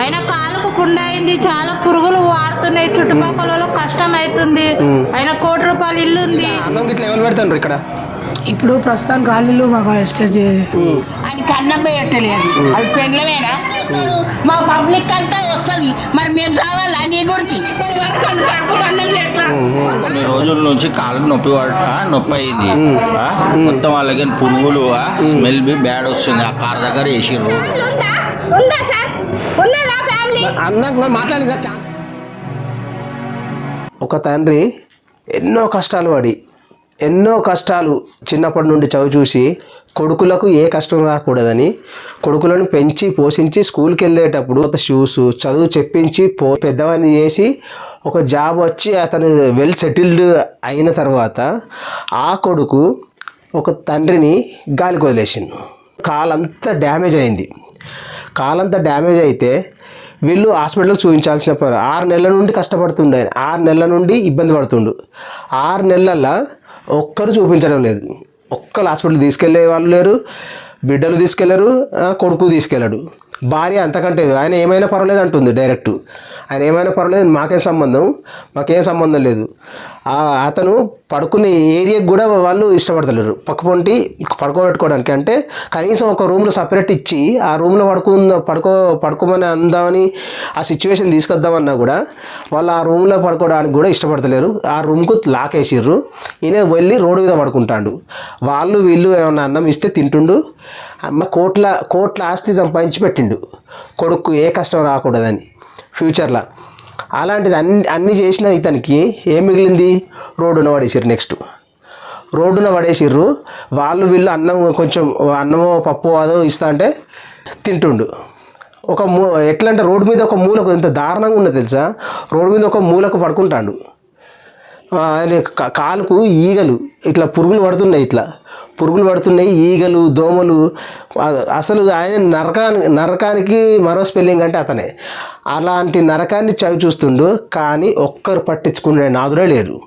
అయినా కాలుకు పుండు అయింది, చాలా పురుగులు వాడుతున్నాయి, చుట్టుపక్కల కష్టం అవుతుంది. అయినా ₹1,00,00,000 ఇల్లు ఉంది. అన్నం గిట్ల ఎవరు పెడతారు ఇక్కడ? ఇప్పుడు ప్రస్తుతానికి గాలిలో మాకు అది కన్నం పెట్టలేదు, అది పెండ్లమేనా మా పబ్లిక్ అంతా వస్తుంది. మరి మేము కావాలా నీ గురించి కడుపు కన్నం లేదు. కొన్ని రోజుల నుంచి కాళ్ళకి నొప్పి అయింది మొత్తం. వాళ్ళకి పురుగులు స్మెల్ బి బ్యాడ్ వస్తుంది. ఆ కార్ దగ్గర వేసిర్రు. మాట్లాడిన ఛాన్స్. ఒక తండ్రి ఎన్నో కష్టాలు చిన్నప్పటి నుండి చదువు చూసి కొడుకులకు ఏ కష్టం రాకూడదని కొడుకులను పెంచి పోషించి స్కూల్కి వెళ్ళేటప్పుడు ఒక షూస్ చదువు చెప్పించి పెద్దవాడిని చేసి ఒక జాబ్ వచ్చి అతను వెల్ సెటిల్డ్ అయిన తర్వాత ఆ కొడుకు ఒక తండ్రిని గాలికి వదిలేసిండు. కాలంతా డ్యామేజ్ అయింది. కాలంతా డ్యామేజ్ అయితే వీళ్ళు హాస్పిటల్కి చూపించాల్సిన 6 నెలల నుండి కష్టపడుతుండే, 6 నెలల నుండి ఇబ్బంది పడుతుండు. 6 నెలల్లో ఒక్కరు చూపించడం లేదు. ఒక్కరు హాస్పిటల్ తీసుకెళ్లే వాళ్ళు లేరు, బిడ్డలు తీసుకెళ్లరు, కొడుకు తీసుకెళ్ళాడు. భార్య అంతకంటే ఆయన ఏమైనా పర్వాలేదు అంటుంది డైరెక్ట్. ఆయన ఏమైనా పర్వాలేదు, మాకేం సంబంధం లేదు. అతను పడుకునే ఏరియాకి కూడా వాళ్ళు ఇష్టపడతలేరు. పక్కపొంటి పడుకోబెట్టుకోవడానికి అంటే కనీసం ఒక రూమ్లో సపరేట్ ఇచ్చి ఆ రూమ్లో పడుకోమని అందామని ఆ సిచ్యువేషన్ తీసుకొద్దామన్నా కూడా వాళ్ళు ఆ రూమ్లో పడుకోవడానికి కూడా ఇష్టపడతలేరు. ఆ రూమ్కు లాక్ వేసిర్రు. ఈయన వెళ్ళి రోడ్డు మీద పడుకుంటాడు. వీళ్ళు ఏమన్నా అన్నం ఇస్తే తింటుండు. కోట్ల ఆస్తి సంపాదించి పెట్టిండు కొడుకు ఏ కష్టం రాకూడదని ఫ్యూచర్లో. అలాంటిది అన్నీ చేసిన ఇతనికి ఏం మిగిలింది? రోడ్డున పడేసిర్రు. నెక్స్ట్ రోడ్డున పడేసిర్రు. వీళ్ళు అన్నమో పప్పు అదో ఇస్తా అంటే తింటుండు. ఎట్లా అంటే రోడ్డు మీద ఒక మూలకు, ఎంత దారుణంగా ఉన్నది తెలుసా, రోడ్డు మీద ఒక మూలకు పడుకుంటాడు. ఆయన కాలుకు ఈగలు ఇట్లా పురుగులు పడుతున్నాయి, ఈగలు, దోమలు. అసలు ఆయన నరకానికి మరో స్పెల్లింగ్ అంటే అతనే. అలాంటి నరకాన్ని చవి చూస్తుండు. కానీ ఒక్కరు పట్టించుకునే నాదుడే లేరు.